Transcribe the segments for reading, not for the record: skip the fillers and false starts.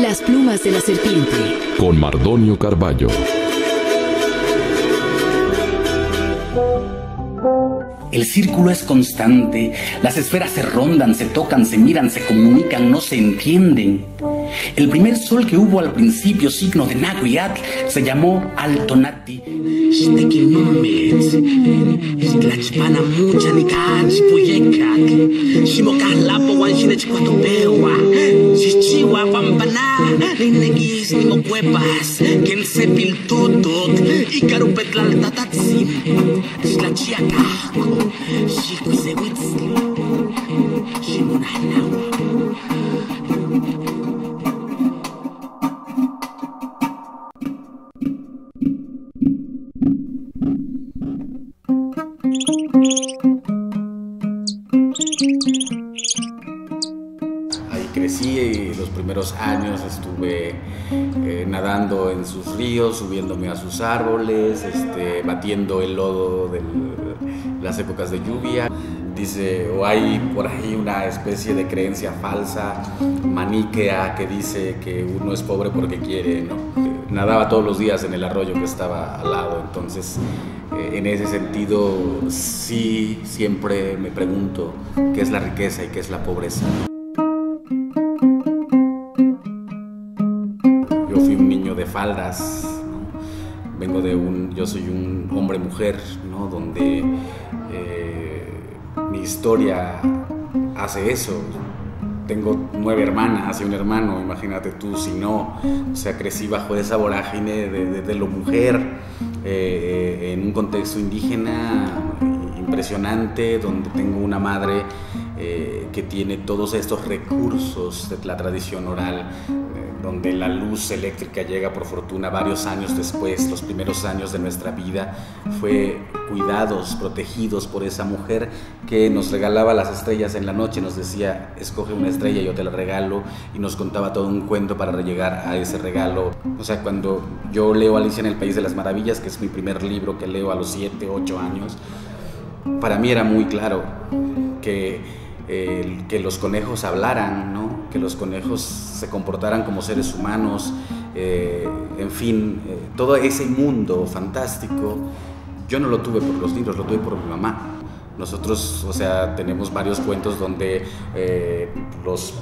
Las plumas de la serpiente. Con Mardonio Carballo. El círculo es constante, las esferas se rondan, se tocan, se miran, se comunican, no se entienden. El primer sol que hubo al principio, signo de Nahuatl, se llamó Altonati. Ahí crecí y los primeros años estuve nadando en sus ríos, subiéndome a sus árboles, batiendo el lodo de las épocas de lluvia. Dice, o hay por ahí una especie de creencia falsa, maniquea, que dice que uno es pobre porque quiere, ¿no? Nadaba todos los días en el arroyo que estaba al lado, entonces en ese sentido sí, siempre me pregunto qué es la riqueza y qué es la pobreza. Yo fui un niño de faldas, ¿no? Yo soy un hombre-mujer, ¿no? Donde mi historia hace eso. Tengo 9 hermanas y un hermano, imagínate tú si no. O sea, crecí bajo esa vorágine de lo mujer, en un contexto indígena impresionante, donde tengo una madre que tiene todos estos recursos de la tradición oral, donde la luz eléctrica llega por fortuna varios años después. Los primeros años de nuestra vida fue cuidados, protegidos por esa mujer que nos regalaba las estrellas en la noche, nos decía, escoge una estrella, yo te la regalo, y nos contaba todo un cuento para llegar a ese regalo. O sea, cuando yo leo Alicia en el País de las Maravillas, que es mi primer libro que leo a los 7, 8 años, para mí era muy claro que los conejos hablaran, ¿no? Que los conejos se comportaran como seres humanos, en fin, todo ese mundo fantástico. Yo no lo tuve por los libros, lo tuve por mi mamá. Nosotros, o sea, tenemos varios cuentos donde los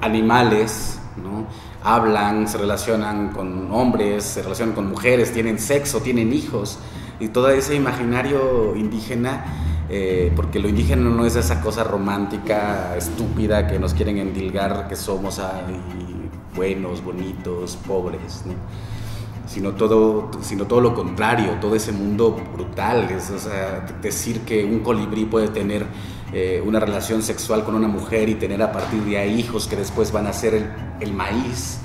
animales, ¿no? Hablan, se relacionan con hombres, se relacionan con mujeres, tienen sexo, tienen hijos, y todo ese imaginario indígena, porque lo indígena no es esa cosa romántica, estúpida, que nos quieren endilgar que somos buenos, bonitos, pobres, ¿no? Sino todo lo contrario, todo ese mundo brutal. O sea, decir que un colibrí puede tener una relación sexual con una mujer y tener a partir de ahí hijos que después van a ser el maíz,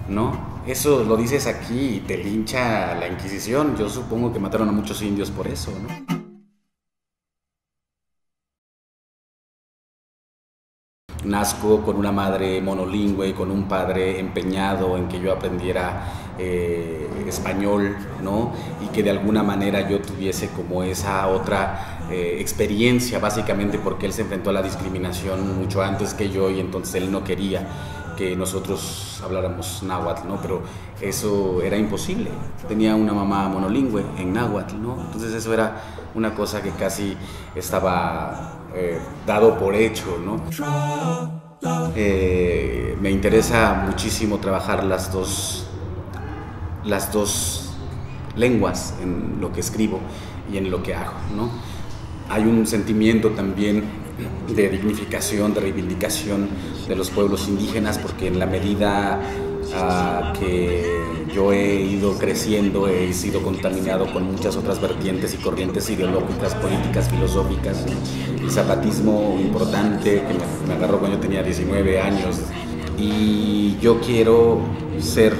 ¿no? Eso lo dices aquí y te lincha la Inquisición. Yo supongo que mataron a muchos indios por eso, ¿no? Nazco con una madre monolingüe, con un padre empeñado en que yo aprendiera español, ¿no? Y que de alguna manera yo tuviese como esa otra experiencia, básicamente porque él se enfrentó a la discriminación mucho antes que yo, y entonces él no quería que nosotros habláramos náhuatl, ¿no? Pero eso era imposible. Tenía una mamá monolingüe en náhuatl, ¿no? Entonces eso era una cosa que casi estaba dado por hecho, ¿no? Me interesa muchísimo trabajar las dos lenguas en lo que escribo y en lo que hago, ¿no? Hay un sentimiento también de dignificación, de reivindicación de los pueblos indígenas, porque en la medida que yo he ido creciendo, he sido contaminado con muchas otras vertientes y corrientes ideológicas, políticas, filosóficas. El zapatismo importante, que me agarró cuando yo tenía 19 años, y yo quiero ser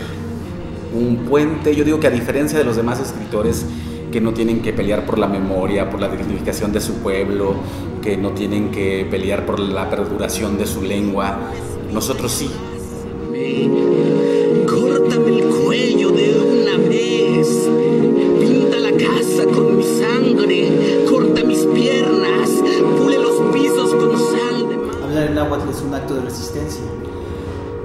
un puente. Yo digo que a diferencia de los demás escritores que no tienen que pelear por la memoria, por la dignificación de su pueblo, que no tienen que pelear por la perduración de su lengua, nosotros sí. Córtame el cuello de una vez, pinta la casa con mi sangre, corta mis piernas, pule los pisos con sal de mar. Hablar en náhuatl es un acto de resistencia.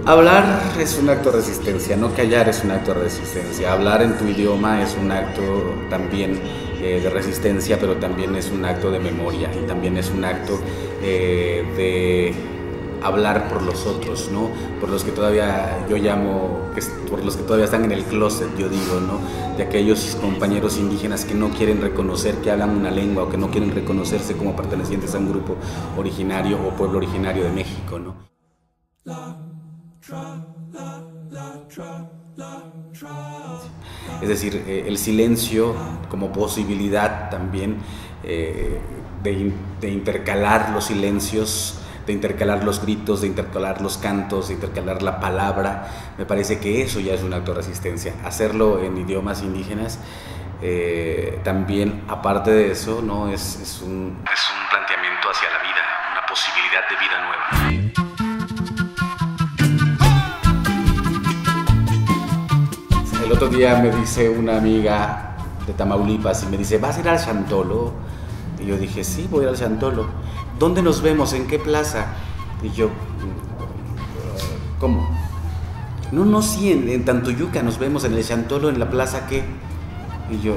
Hablar es un acto de resistencia, no callar es un acto de resistencia. Hablar en tu idioma es un acto también de resistencia, pero también es un acto de memoria y también es un acto de hablar por los otros, ¿no? Por los que todavía yo llamo, por los que todavía están en el closet, yo digo, ¿no? De aquellos compañeros indígenas que no quieren reconocer que hablan una lengua o que no quieren reconocerse como pertenecientes a un grupo originario o pueblo originario de México, ¿no? Es decir, el silencio como posibilidad también de intercalar los silencios, de intercalar los gritos, de intercalar los cantos, de intercalar la palabra. Me parece que eso ya es un acto de resistencia. Hacerlo en idiomas indígenas también, aparte de eso, ¿no? es un planteamiento hacia la vida, una posibilidad de vida nueva. El otro día me dice una amiga de Tamaulipas y me dice, ¿vas a ir al Chantolo? Y yo dije, sí, voy a ir al Chantolo. ¿Dónde nos vemos? ¿En qué plaza? Y yo, ¿cómo? No, sí, en Tantuyuca nos vemos, en el Chantolo, ¿en la plaza qué? Y yo,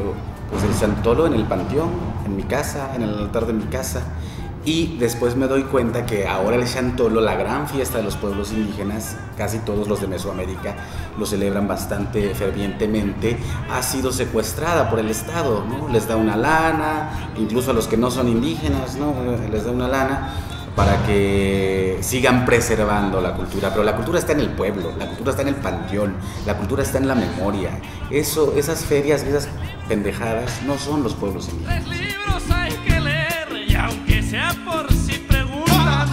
pues el Chantolo en el panteón, en mi casa, en el altar de mi casa. Y después me doy cuenta que ahora el Chantolo, la gran fiesta de los pueblos indígenas, casi todos los de Mesoamérica lo celebran bastante fervientemente, ha sido secuestrada por el Estado, ¿no? Les da una lana, incluso a los que no son indígenas, ¿no? Les da una lana para que sigan preservando la cultura. Pero la cultura está en el pueblo, la cultura está en el panteón, la cultura está en la memoria. Esas ferias, esas pendejadas no son los pueblos indígenas. Por si preguntan.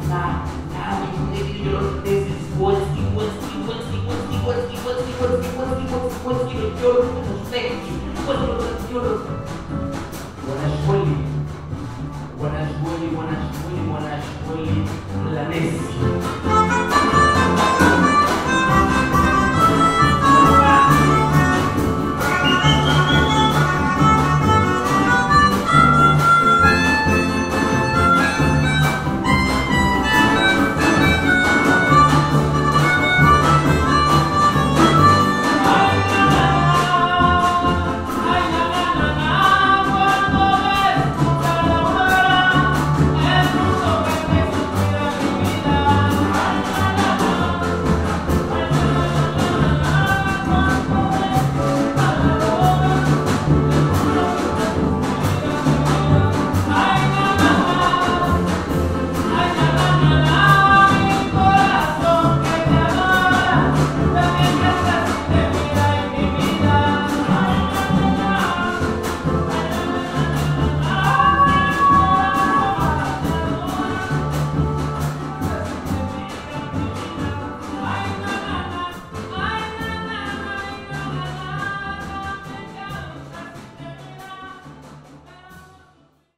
Nah,